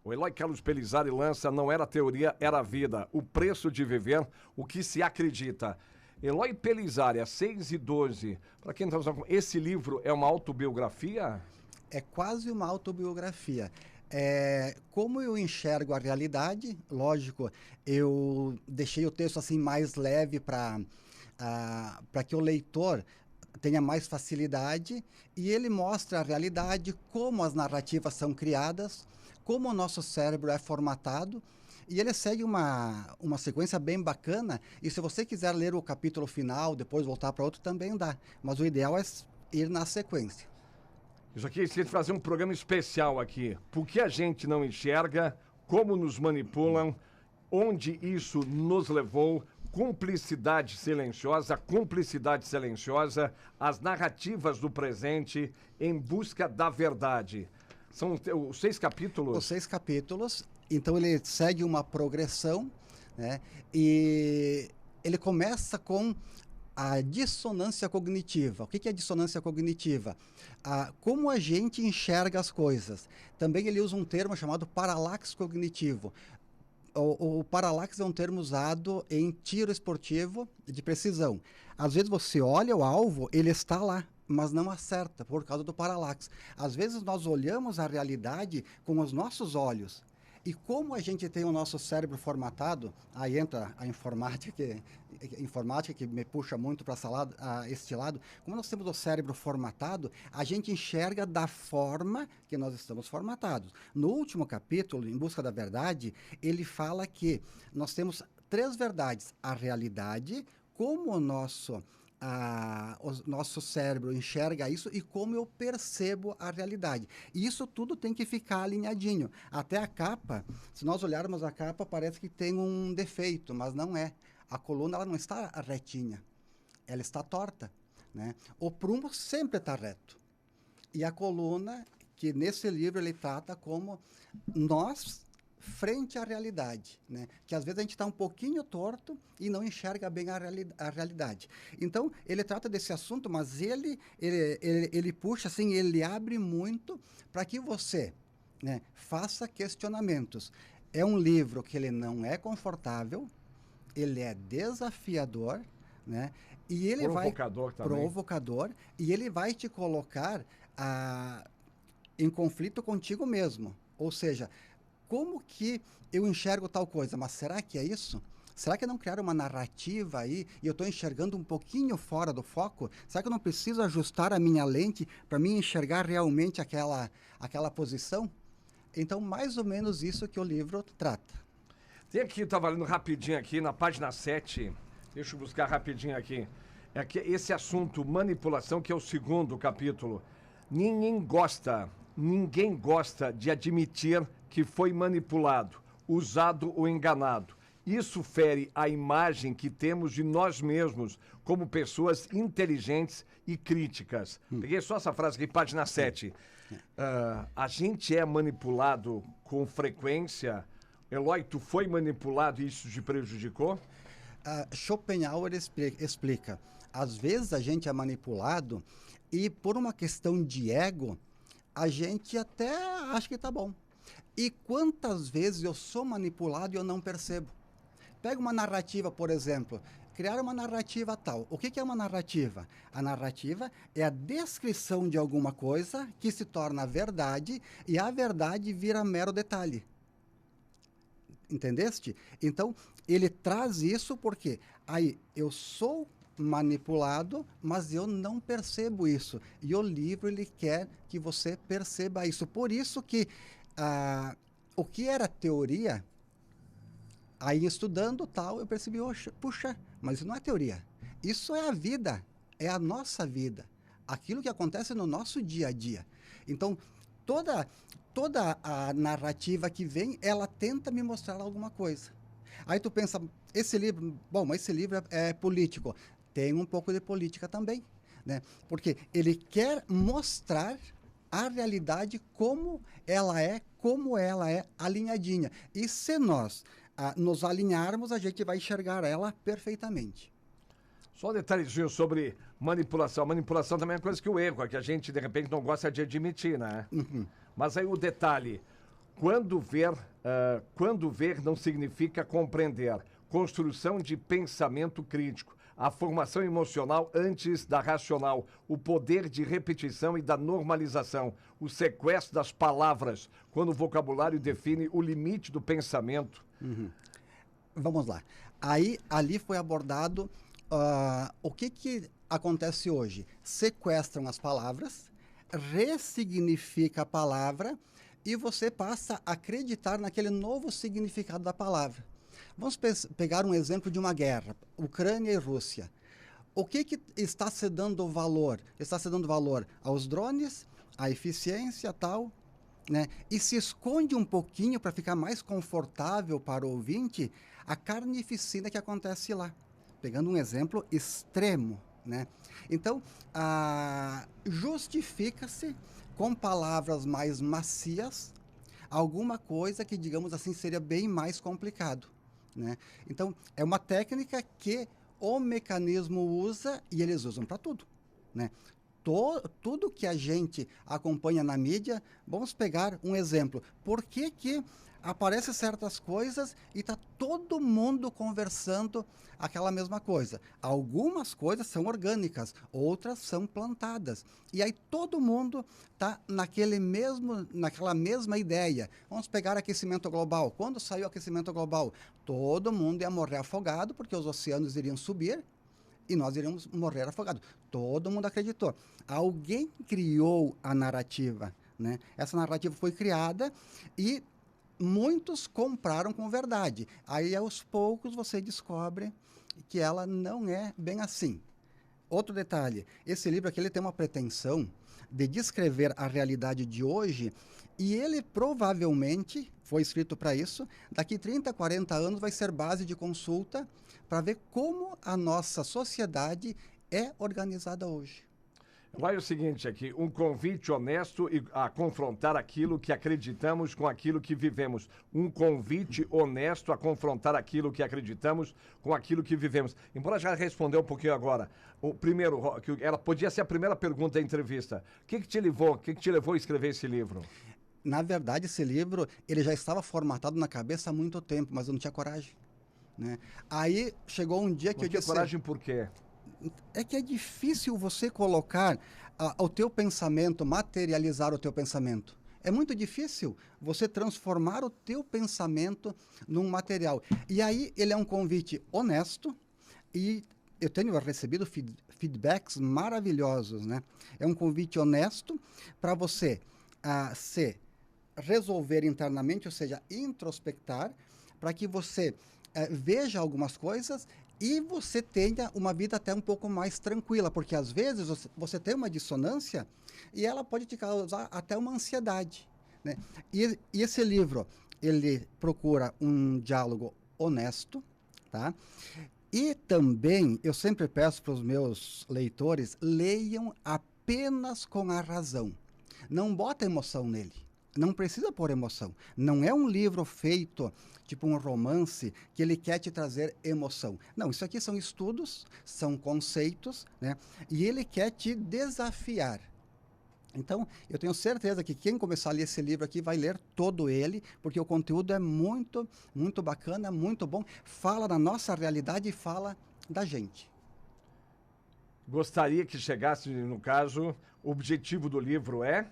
O Eloy Carlos Pelizari lança Não Era Teoria, Era Vida. O preço de viver, o que se acredita. Eloy Pelizari, às 6h12. Para quem não está usando, esse livro é uma autobiografia? É quase uma autobiografia. Como eu enxergo a realidade, lógico, eu deixei o texto assim mais leve para que o leitor tenha mais facilidade, e ele mostra a realidade, como as narrativas são criadas, como o nosso cérebro é formatado, e ele segue uma sequência bem bacana, e se você quiser ler o capítulo final, depois voltar para outro, também dá, mas o ideal é ir na sequência. Isso aqui, se fazer um programa especial aqui, por que a gente não enxerga, como nos manipulam, onde isso nos levou, cumplicidade silenciosa, as narrativas do presente em busca da verdade. São os 6 capítulos? Os 6 capítulos, então ele segue uma progressão, né? E ele começa com a dissonância cognitiva. O que é dissonância cognitiva? Como a gente enxerga as coisas. Também ele usa um termo chamado paralaxe cognitivo. O paralaxe é um termo usado em tiro esportivo de precisão. Às vezes você olha o alvo, ele está lá, mas não acerta por causa do paralaxe. Às vezes nós olhamos a realidade com os nossos olhos. E como a gente tem o nosso cérebro formatado, aí entra a informática que me puxa muito para este lado, como nós temos o cérebro formatado, a gente enxerga da forma que nós estamos formatados. No último capítulo, Em Busca da Verdade, ele fala que nós temos 3 verdades: a realidade, como o nosso cérebro enxerga isso e como eu percebo a realidade. E isso tudo tem que ficar alinhadinho. Até a capa, se nós olharmos a capa, parece que tem um defeito, mas não é. A coluna ela não está retinha, ela está torta, né? O prumo sempre está reto. E a coluna, que nesse livro ele trata como nós frente à realidade, né? Que às vezes a gente está um pouquinho torto e não enxerga bem a realidade. Então, ele trata desse assunto, mas ele puxa, assim, ele abre muito para que você, né, faça questionamentos. É um livro que ele não é confortável, ele é desafiador, né? E ele provocador, e ele vai te colocar em conflito contigo mesmo. Ou seja, como que eu enxergo tal coisa? Mas será que é isso? Será que não criaram uma narrativa aí e eu estou enxergando um pouquinho fora do foco? Será que eu não preciso ajustar a minha lente para mim enxergar realmente aquela posição? Então, mais ou menos isso que o livro trata. Tem aqui, estava lendo rapidinho aqui, na página 7, deixa eu buscar rapidinho aqui. É que esse assunto, manipulação, que é o 2º capítulo. Ninguém gosta de admitir que foi manipulado, usado ou enganado. Isso fere a imagem que temos de nós mesmos como pessoas inteligentes e críticas. Peguei só essa frase aqui, página 7. A gente é manipulado com frequência. Eloy, tu foi manipulado e isso te prejudicou? Schopenhauer explica. Às vezes a gente é manipulado e por uma questão de ego, a gente até acha que tá bom. E quantas vezes eu sou manipulado e eu não percebo? Pega uma narrativa, por exemplo. Criar uma narrativa tal. O que é uma narrativa? A narrativa é a descrição de alguma coisa que se torna verdade e a verdade vira mero detalhe. Entendeste? Então, ele traz isso porque aí eu sou manipulado, mas eu não percebo isso. E o livro, ele quer que você perceba isso. Por isso que o que era teoria, aí estudando tal, eu percebi, puxa, mas isso não é teoria. Isso é a vida, é a nossa vida. Aquilo que acontece no nosso dia a dia. Então, toda a narrativa que vem, ela tenta me mostrar alguma coisa. Aí tu pensa, esse livro é político. Tem um pouco de política também, né? Porque ele quer mostrar a realidade como ela é alinhadinha. E se nós nos alinharmos, a gente vai enxergar ela perfeitamente. Só um detalhezinho sobre manipulação. Manipulação também é uma coisa que o erro, que a gente, de repente, não gosta de admitir, né? Uhum. Mas aí o detalhe, Quando ver não significa compreender. Construção de pensamento crítico. A formação emocional antes da racional. O poder de repetição e da normalização. O sequestro das palavras. Quando o vocabulário define o limite do pensamento. Vamos lá. Ali foi abordado o que acontece hoje. Sequestram as palavras, ressignifica a palavra e você passa a acreditar naquele novo significado da palavra. Vamos pegar um exemplo de uma guerra, Ucrânia e Rússia. O que está se dando valor? Está se dando valor aos drones, à eficiência tal, né? E se esconde um pouquinho para ficar mais confortável para o ouvinte a carnificina que acontece lá. Pegando um exemplo extremo, né? Então, justifica-se com palavras mais macias alguma coisa que, digamos assim, seria bem mais complicado, né? Então, é uma técnica que o mecanismo usa e eles usam para tudo, né? Tudo que a gente acompanha na mídia, vamos pegar um exemplo. Por que aparecem certas coisas e está todo mundo conversando aquela mesma coisa? Algumas coisas são orgânicas, outras são plantadas. E aí todo mundo está naquela mesma ideia. Vamos pegar aquecimento global. Quando saiu o aquecimento global, todo mundo ia morrer afogado porque os oceanos iriam subir e nós iríamos morrer afogados. Todo mundo acreditou. Alguém criou a narrativa, né? Essa narrativa foi criada e muitos compraram com verdade. Aí, aos poucos, você descobre que ela não é bem assim. Outro detalhe, esse livro aqui ele tem uma pretensão de descrever a realidade de hoje e ele provavelmente foi escrito para isso. Daqui 30, 40 anos vai ser base de consulta para ver como a nossa sociedade é organizada hoje. Vai o seguinte aqui, um convite honesto a confrontar aquilo que acreditamos com aquilo que vivemos. Um convite honesto a confrontar aquilo que acreditamos com aquilo que vivemos. Embora já respondeu um pouquinho agora, o primeiro, ela podia ser a primeira pergunta da entrevista. O que te levou a escrever esse livro? Na verdade, esse livro, ele já estava formatado na cabeça há muito tempo, mas eu não tinha coragem, né? Aí chegou um dia que eu disse... Não tinha coragem por quê? É que é difícil você colocar o teu pensamento, materializar o teu pensamento. É muito difícil você transformar o teu pensamento num material. E aí ele é um convite honesto e eu tenho recebido feedbacks maravilhosos, né? É um convite honesto para você se resolver internamente, ou seja, introspectar, para que você veja algumas coisas e você tenha uma vida até um pouco mais tranquila, porque às vezes você tem uma dissonância e ela pode te causar até uma ansiedade, né? E esse livro, ele procura um diálogo honesto, tá? E também, eu sempre peço para os meus leitores, leiam apenas com a razão. Não bota emoção nele. Não precisa pôr emoção. Não é um livro feito, tipo um romance, que ele quer te trazer emoção. Não, isso aqui são estudos, são conceitos, né? E ele quer te desafiar. Então, eu tenho certeza que quem começar a ler esse livro aqui vai ler todo ele, porque o conteúdo é muito, muito bacana, muito bom. Fala da nossa realidade e fala da gente. Gostaria que chegasse, no caso, o objetivo do livro é...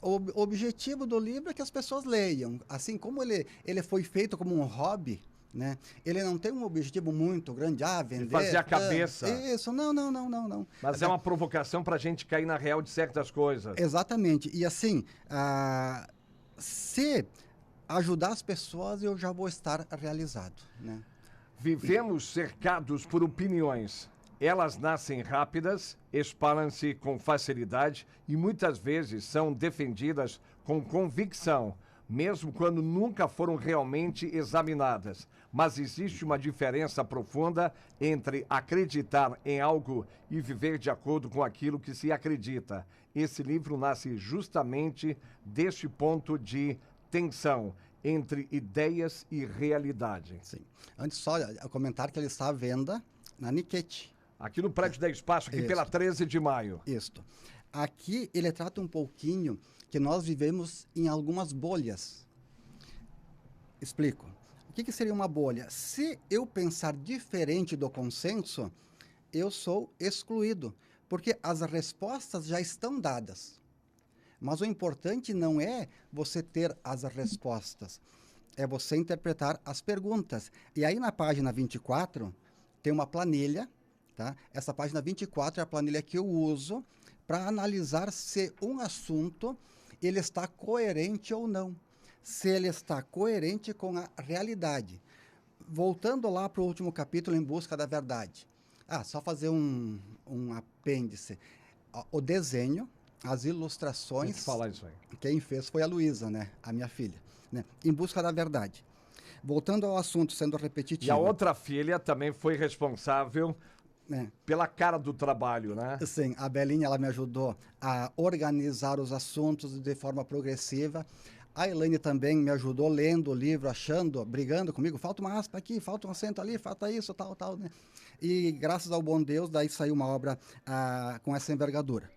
O objetivo do livro é que as pessoas leiam. Assim como ele foi feito como um hobby, né? Ele não tem um objetivo muito grande, vender... fazer a cabeça. Isso, não. Mas é uma provocação para a gente cair na real de certas coisas. Exatamente. E assim, se ajudar as pessoas, eu já vou estar realizado, né? Vivemos cercados por opiniões. Elas nascem rápidas, espalham-se com facilidade e muitas vezes são defendidas com convicção, mesmo quando nunca foram realmente examinadas. Mas existe uma diferença profunda entre acreditar em algo e viver de acordo com aquilo que se acredita. Esse livro nasce justamente deste ponto de tensão entre ideias e realidade. Sim. Antes só comentar que ele está à venda na Nikkei. Aqui no Prédio da Espaço, aqui pela 13 de maio. Isso. aqui ele trata um pouquinho que nós vivemos em algumas bolhas. Explico. O que seria uma bolha? Se eu pensar diferente do consenso, eu sou excluído, porque as respostas já estão dadas. Mas o importante não é você ter as respostas, é você interpretar as perguntas. E aí na página 24 tem uma planilha, tá? Essa página 24 é a planilha que eu uso para analisar se um assunto ele está coerente ou não. Se ele está coerente com a realidade. Voltando lá para o último capítulo, Em Busca da Verdade. Só fazer um apêndice. O desenho, as ilustrações... Deixa eu falar isso aí. Quem fez foi a Luísa, né? A minha filha. Né? Em Busca da Verdade. Voltando ao assunto, sendo repetitivo... E a outra filha também foi responsável... pela cara do trabalho, né? Sim, a Belinha, ela me ajudou a organizar os assuntos de forma progressiva. A Elaine também me ajudou lendo o livro, achando, brigando comigo, falta uma aspa aqui, falta um acento ali, falta isso, tal, né? E graças ao bom Deus, daí saiu uma obra com essa envergadura.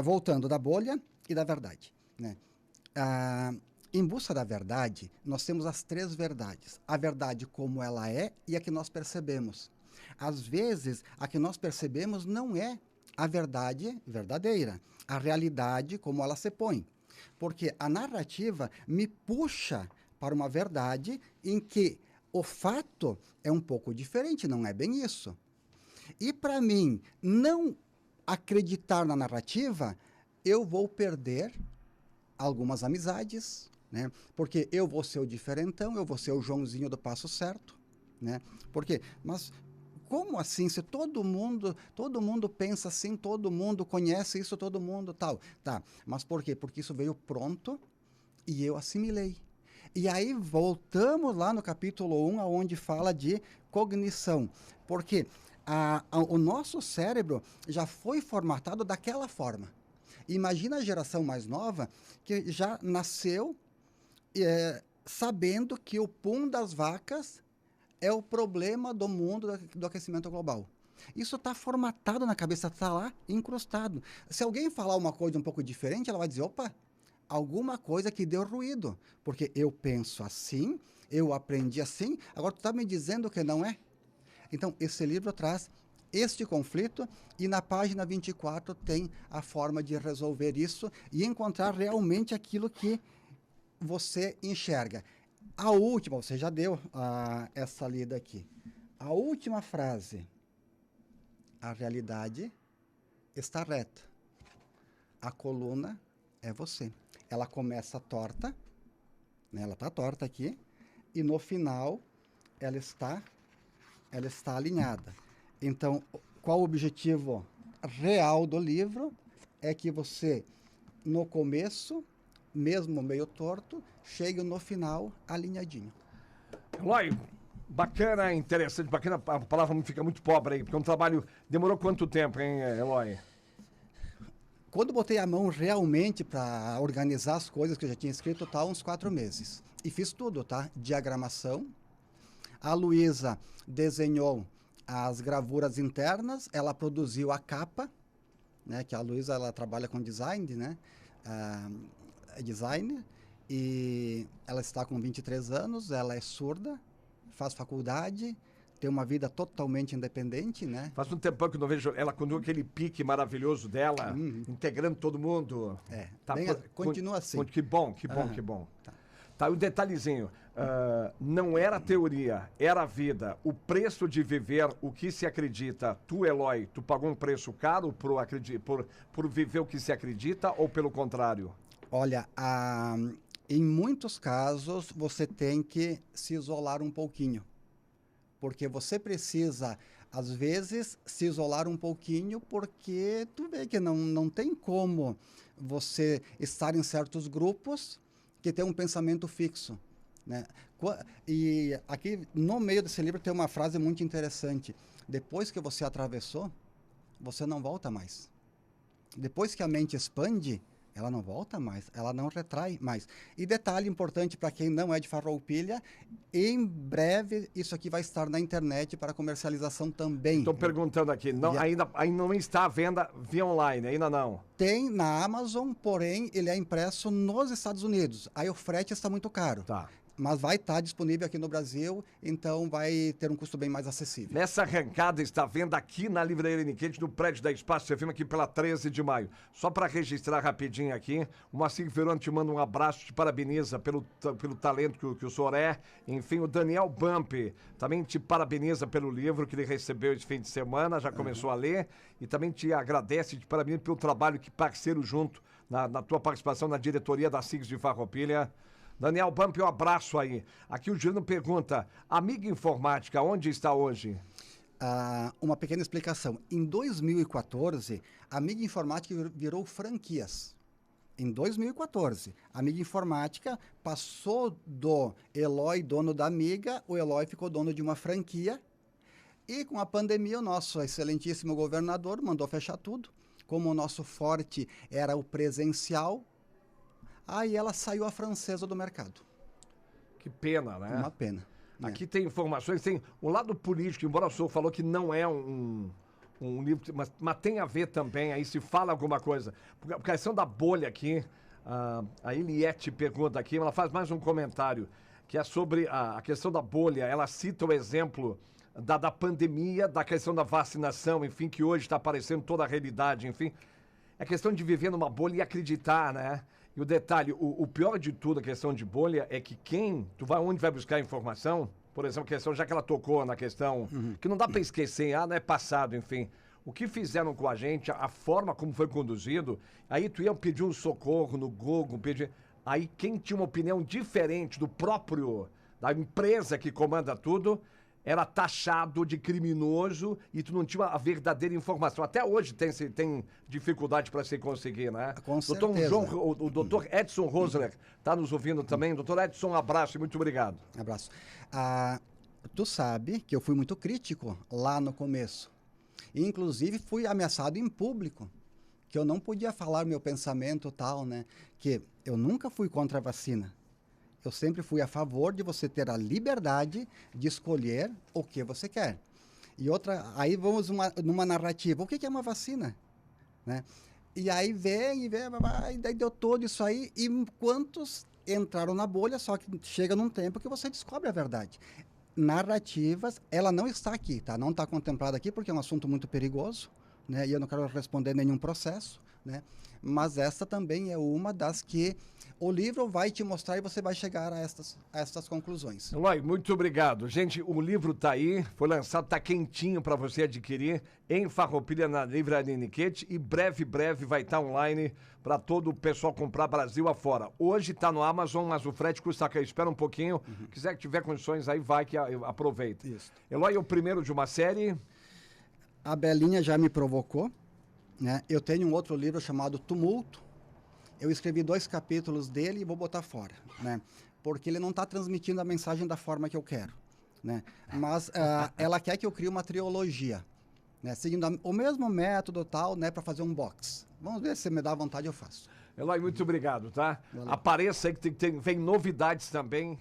Voltando da bolha e da verdade, né? Em Busca da Verdade, nós temos as 3 verdades. A verdade como ela é e a que nós percebemos. Às vezes, a que nós percebemos não é a verdade verdadeira, a realidade como ela se põe. Porque a narrativa me puxa para uma verdade em que o fato é um pouco diferente, não é bem isso. E para mim, não acreditar na narrativa, eu vou perder algumas amizades, né? Porque eu vou ser o diferentão, eu vou ser o Joãozinho do passo certo, né? Porque, mas como assim? Se todo mundo pensa assim, todo mundo conhece isso, todo mundo tal. Tá, mas por quê? Porque isso veio pronto e eu assimilei. E aí voltamos lá no capítulo 1, onde fala de cognição. Porque o nosso cérebro já foi formatado daquela forma. Imagina a geração mais nova que já nasceu sabendo que o pum das vacas é o problema do mundo do aquecimento global. Isso está formatado na cabeça, está lá incrustado. Se alguém falar uma coisa um pouco diferente, ela vai dizer, opa, alguma coisa que deu ruído. Porque eu penso assim, eu aprendi assim, agora tu está me dizendo que não é? Então, esse livro traz este conflito e na página 24 tem a forma de resolver isso e encontrar realmente aquilo que você enxerga. A última, você já deu essa lida aqui. A última frase. A realidade está reta. A coluna é você. Ela começa torta, né? Ela está torta aqui, e no final ela está alinhada. Então, qual o objetivo real do livro? É que você, no começo, mesmo meio torto, chega no final alinhadinho. Eloy, bacana, interessante, bacana, a palavra fica muito pobre aí, porque é um trabalho... Demorou quanto tempo, hein, Eloy? Quando botei a mão realmente para organizar as coisas que eu já tinha escrito, tá, uns 4 meses. E fiz tudo, tá? Diagramação. A Luísa desenhou as gravuras internas, ela produziu a capa, né? Que a Luísa, ela trabalha com design, né? Designer, e ela está com 23 anos, ela é surda, faz faculdade, tem uma vida totalmente independente, né? Faz um tempão que eu não vejo ela com aquele pique maravilhoso dela, integrando todo mundo. Continua assim. Que bom, que bom, que bom. Tá, um detalhezinho, não era teoria, era a vida. O preço de viver o que se acredita, tu, Eloy, tu pagou um preço caro por viver o que se acredita ou pelo contrário? Olha, em muitos casos você tem que se isolar um pouquinho. Porque você precisa, às vezes, se isolar um pouquinho porque tu vê que não tem como você estar em certos grupos que tem um pensamento fixo, né? E aqui, no meio desse livro, tem uma frase muito interessante. Depois que você atravessou, você não volta mais. Depois que a mente expande, ela não volta mais, ela não retrai mais. E detalhe importante para quem não é de Farroupilha, em breve isso aqui vai estar na internet para comercialização também. Estou perguntando aqui, não, ainda não está à venda via online, ainda não? Tem na Amazon, porém ele é impresso nos Estados Unidos. Aí o frete está muito caro. Tá. Mas vai estar disponível aqui no Brasil, então vai ter um custo bem mais acessível. Nessa arrancada está à venda aqui na Livraria Niquete, no prédio da Espaço, você filma aqui pela 13 de maio. Só para registrar rapidinho aqui, o Moacir Veroni te manda um abraço, te parabeniza pelo talento que o senhor é. Enfim, o Daniel Bump também te parabeniza pelo livro que ele recebeu esse fim de semana, já começou a ler, e também te agradece, te parabeniza pelo trabalho que parceiro junto na tua participação na diretoria da SIGS de Farroupilha. Daniel Bump, um abraço aí. Aqui o Juliano pergunta, Amiga Informática, onde está hoje? Uma pequena explicação. Em 2014, a Amiga Informática virou franquias. Em 2014, a Amiga Informática passou do Eloy, dono da Amiga, o Eloy ficou dono de uma franquia. E com a pandemia, o nosso excelentíssimo governador mandou fechar tudo. Como o nosso forte era o presencial, aí ela saiu a francesa do mercado. Que pena, né? Uma pena. Aqui tem informações, tem o lado político, embora o senhor falou que não é um livro, mas tem a ver também, aí se fala alguma coisa. Porque a questão da bolha aqui, a Eliette pergunta aqui, ela faz mais um comentário, que é sobre a questão da bolha. Ela cita o exemplo da pandemia, da questão da vacinação, enfim, que hoje está aparecendo toda a realidade, enfim. É questão de viver numa bolha e acreditar, né? E o detalhe, o pior de tudo, a questão de bolha, é que tu vai onde vai buscar informação, por exemplo, questão, já que ela tocou na questão, que não dá para esquecer, não é passado, enfim. O que fizeram com a gente, a forma como foi conduzido, aí tu ia pedir um socorro no Google, aí quem tinha uma opinião diferente da empresa que comanda tudo, era taxado de criminoso e tu não tinha a verdadeira informação. Até hoje tem dificuldade para se conseguir, né? Com certeza. O doutor Edson Rosler está nos ouvindo também. Doutor Edson, um abraço e muito obrigado. Abraço. Tu sabe que eu fui muito crítico lá no começo. Inclusive, fui ameaçado em público, que eu não podia falar meu pensamento tal, né? Que eu nunca fui contra a vacina. Eu sempre fui a favor de você ter a liberdade de escolher o que você quer. E outra, aí vamos numa narrativa. O que é uma vacina? Né? E aí vem, e daí deu todo isso aí. E quantos entraram na bolha, só que chega num tempo que você descobre a verdade. Narrativas, ela não está aqui, tá? Não está contemplada aqui porque é um assunto muito perigoso, né? E eu não quero responder nenhum processo, né? Mas essa também é uma das que o livro vai te mostrar e você vai chegar a estas conclusões. Eloy, muito obrigado. Gente, o livro está aí, foi lançado, está quentinho para você adquirir em Farroupilha, na Livraria Niquete, e breve vai estar online para todo o pessoal comprar Brasil afora. Hoje está no Amazon, mas o frete custa, espera um pouquinho. Quiser que tiver condições aí, vai que aproveita. Isso. Eloy é o primeiro de uma série. A Belinha já me provocou, né? Eu tenho um outro livro chamado Tumulto. Eu escrevi 2 capítulos dele e vou botar fora, né? Porque ele não está transmitindo a mensagem da forma que eu quero, né? Mas ela quer que eu crie uma trilogia, né? Seguindo o mesmo método tal, né? Para fazer um box. Vamos ver se me dá vontade, eu faço. Eloy, muito obrigado, tá? Valeu. Apareça aí que vem novidades também